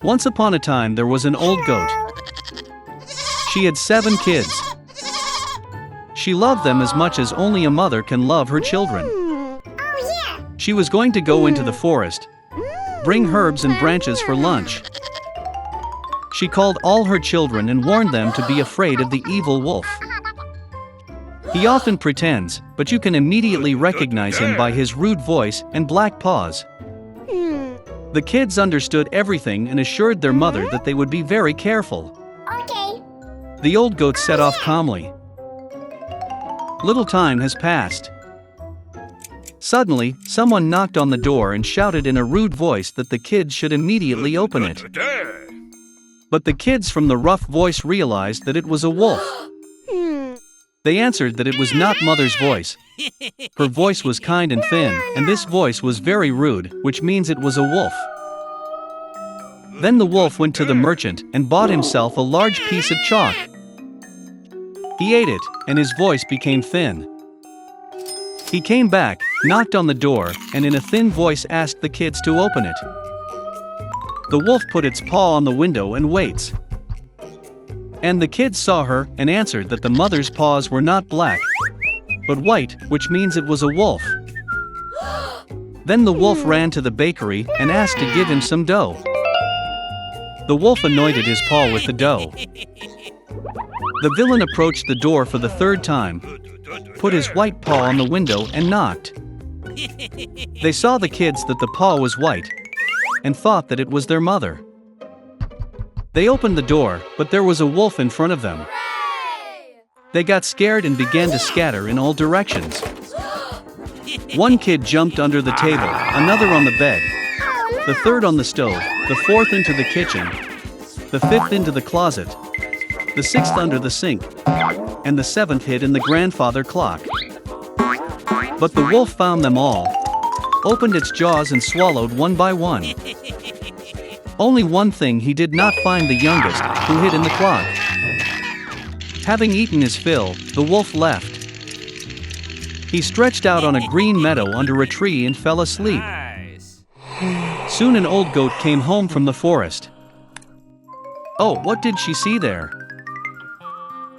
Once upon a time there was an old goat. She had 7 kids. She loved them as much as only a mother can love her children. She was going to go into the forest, bring herbs and branches for lunch. She called all her children and warned them to be afraid of the evil wolf. He often pretends, but you can immediately recognize him by his rude voice and black paws. The kids understood everything and assured their mother that they would be very careful. Okay. The old goat set off calmly. Little time has passed. Suddenly, someone knocked on the door and shouted in a rude voice that the kids should immediately open it. But the kids from the rough voice realized that it was a wolf. They answered that it was not Mother's voice. Her voice was kind and thin, and this voice was very rude, which means it was a wolf. Then the wolf went to the merchant and bought himself a large piece of chalk. He ate it, and his voice became thin. He came back, knocked on the door, and in a thin voice asked the kids to open it. The wolf put its paw on the window and waits. And the kids saw her and answered that the mother's paws were not black, but white, which means it was a wolf. Then the wolf ran to the bakery and asked to give him some dough. The wolf anointed his paw with the dough. The villain approached the door for the 3rd time, put his white paw on the window and knocked. They saw the kids that the paw was white, and thought that it was their mother. They opened the door, but there was a wolf in front of them. They got scared and began to scatter in all directions. One kid jumped under the table, another on the bed, the 3rd on the stove, the 4th into the kitchen, the 5th into the closet, the 6th under the sink, and the 7th hid in the grandfather clock. But the wolf found them all, opened its jaws and swallowed one by one. Only one thing he did not find: the youngest, who hid in the clock. Having eaten his fill, the wolf left. He stretched out on a green meadow under a tree and fell asleep. Soon an old goat came home from the forest. Oh, what did she see there?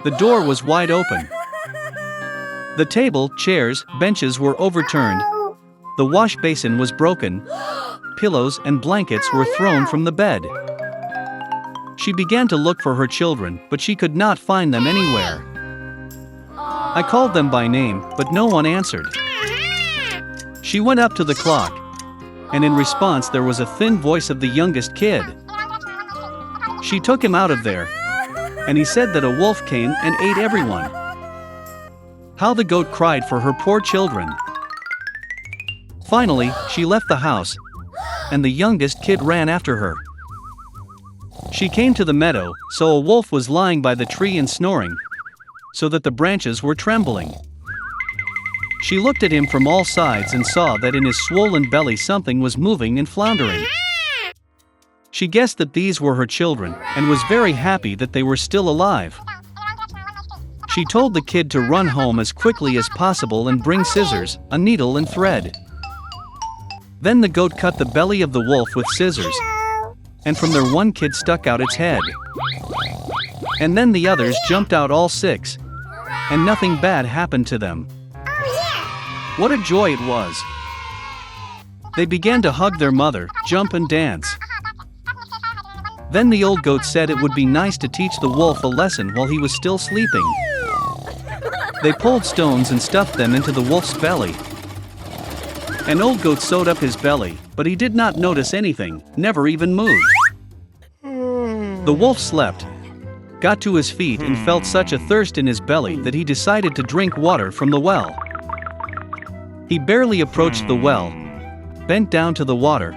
The door was wide open. The table, chairs, benches were overturned. The wash basin was broken. Pillows and blankets were thrown from the bed. She began to look for her children, but she could not find them anywhere. I called them by name, but no one answered. She went up to the clock, and in response there was a thin voice of the youngest kid. She took him out of there, and he said that a wolf came and ate everyone. How the goat cried for her poor children. Finally, she left the house, and the youngest kid ran after her. She came to the meadow, so a wolf was lying by the tree and snoring, so that the branches were trembling. She looked at him from all sides and saw that in his swollen belly something was moving and floundering. She guessed that these were her children, and was very happy that they were still alive. She told the kid to run home as quickly as possible and bring scissors, a needle and thread. Then the goat cut the belly of the wolf with scissors, and from there one kid stuck out its head. And then the others jumped out, all 6, and nothing bad happened to them. What a joy it was! They began to hug their mother, jump and dance. Then the old goat said it would be nice to teach the wolf a lesson while he was still sleeping. They pulled stones and stuffed them into the wolf's belly. An old goat sewed up his belly, but he did not notice anything, never even moved. The wolf slept, got to his feet and felt such a thirst in his belly that he decided to drink water from the well. He barely approached the well, bent down to the water,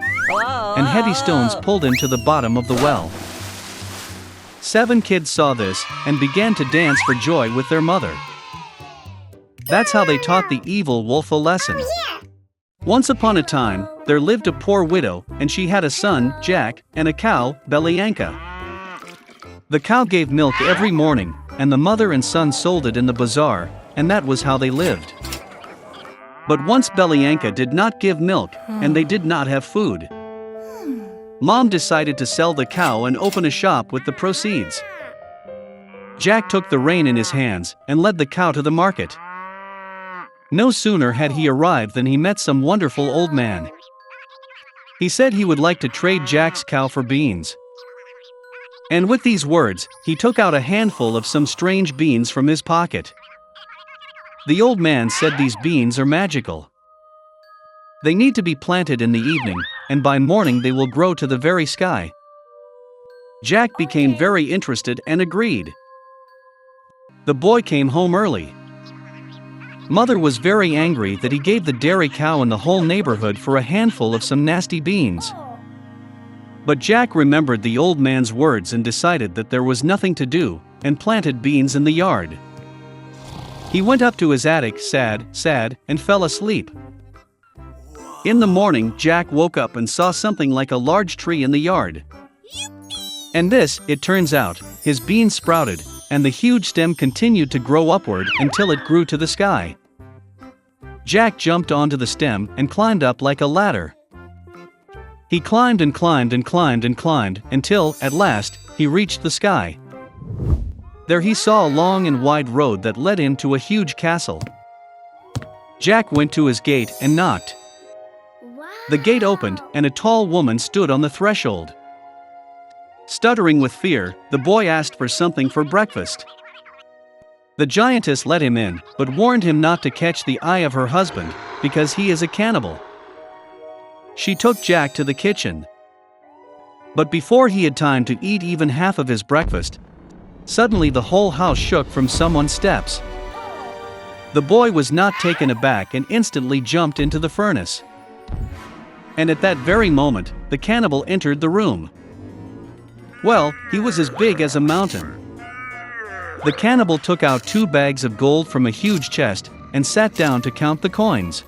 and heavy stones pulled him to the bottom of the well. 7 kids saw this and began to dance for joy with their mother. That's how they taught the evil wolf a lesson. Once upon a time, there lived a poor widow, and she had a son, Jack, and a cow, Belyanka. The cow gave milk every morning, and the mother and son sold it in the bazaar, and that was how they lived. But once Belyanka did not give milk, and they did not have food. Mom decided to sell the cow and open a shop with the proceeds. Jack took the rein in his hands and led the cow to the market. No sooner had he arrived than he met some wonderful old man. He said he would like to trade Jack's cow for beans. And with these words, he took out a handful of some strange beans from his pocket. The old man said these beans are magical. They need to be planted in the evening, and by morning they will grow to the very sky. Jack became very interested and agreed. The boy came home early. Mother was very angry that he gave the dairy cow in the whole neighborhood for a handful of some nasty beans. But Jack remembered the old man's words and decided that there was nothing to do, and planted beans in the yard. He went up to his attic sad, and fell asleep. In the morning, Jack woke up and saw something like a large tree in the yard. And this, it turns out, his beans sprouted, and the huge stem continued to grow upward until it grew to the sky. Jack jumped onto the stem and climbed up like a ladder. He climbed and climbed and climbed and climbed until, at last, he reached the sky. There he saw a long and wide road that led him to a huge castle. Jack went to his gate and knocked. The gate opened, and a tall woman stood on the threshold. Stuttering with fear, the boy asked for something for breakfast. The giantess let him in, but warned him not to catch the eye of her husband, because he is a cannibal. She took Jack to the kitchen. But before he had time to eat even half of his breakfast, suddenly the whole house shook from someone's steps. The boy was not taken aback and instantly jumped into the furnace. And at that very moment, the cannibal entered the room. Well, he was as big as a mountain. The cannibal took out 2 bags of gold from a huge chest and sat down to count the coins.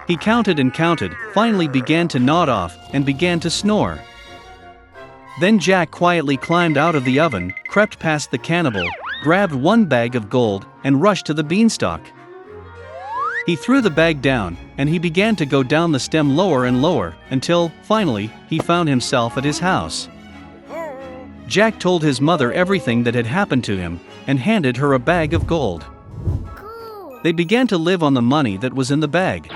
He counted and counted, finally began to nod off, and began to snore. Then Jack quietly climbed out of the oven, crept past the cannibal, grabbed 1 bag of gold, and rushed to the beanstalk. He threw the bag down, and he began to go down the stem lower and lower, until, finally, he found himself at his house. Jack told his mother everything that had happened to him, and handed her a bag of gold. They began to live on the money that was in the bag.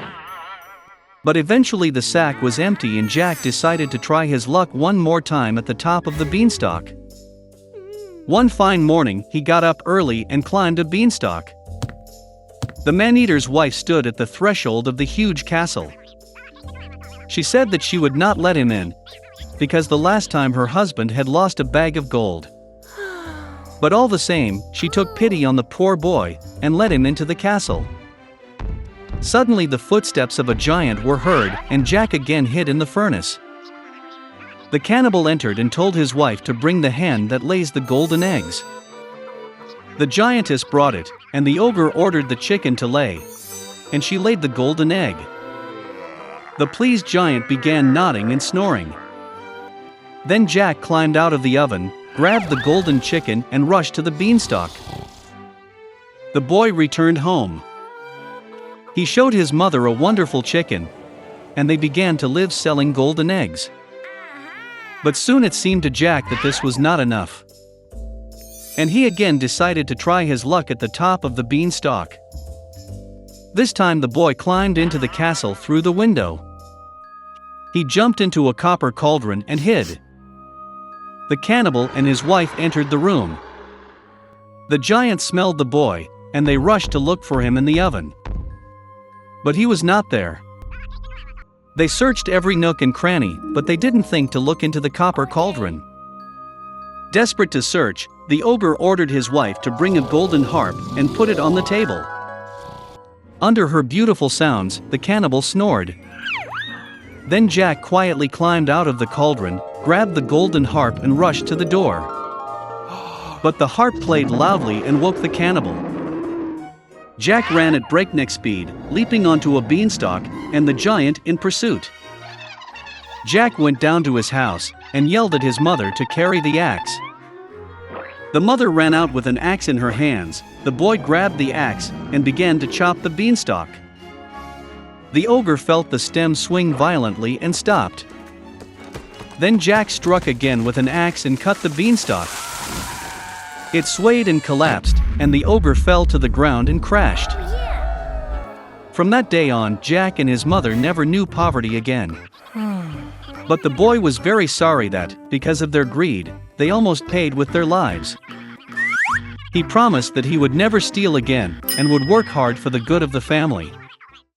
But eventually the sack was empty and Jack decided to try his luck one more time at the top of the beanstalk. One fine morning, he got up early and climbed a beanstalk. The man-eater's wife stood at the threshold of the huge castle. She said that she would not let him in, because the last time her husband had lost a bag of gold. But all the same, she took pity on the poor boy, and let him into the castle. Suddenly the footsteps of a giant were heard, and Jack again hid in the furnace. The cannibal entered and told his wife to bring the hen that lays the golden eggs. The giantess brought it, and the ogre ordered the chicken to lay, and she laid the golden egg. The pleased giant began nodding and snoring. Then Jack climbed out of the oven, grabbed the golden chicken and rushed to the beanstalk. The boy returned home. He showed his mother a wonderful chicken, and they began to live selling golden eggs. But soon it seemed to Jack that this was not enough. And he again decided to try his luck at the top of the beanstalk. This time the boy climbed into the castle through the window. He jumped into a copper cauldron and hid. The cannibal and his wife entered the room. The giant smelled the boy, and they rushed to look for him in the oven. But he was not there. They searched every nook and cranny, but they didn't think to look into the copper cauldron. Desperate to search, the ogre ordered his wife to bring a golden harp and put it on the table. Under her beautiful sounds, the cannibal snored. Then Jack quietly climbed out of the cauldron, grabbed the golden harp and rushed to the door. But the harp played loudly and woke the cannibal. Jack ran at breakneck speed, leaping onto a beanstalk, and the giant in pursuit. Jack went down to his house and yelled at his mother to carry the axe. The mother ran out with an axe in her hands. The boy grabbed the axe and began to chop the beanstalk. The ogre felt the stem swing violently and stopped. Then Jack struck again with an axe and cut the beanstalk. It swayed and collapsed, and the ogre fell to the ground and crashed. From that day on, Jack and his mother never knew poverty again. But the boy was very sorry that, because of their greed, they almost paid with their lives. He promised that he would never steal again, and would work hard for the good of the family.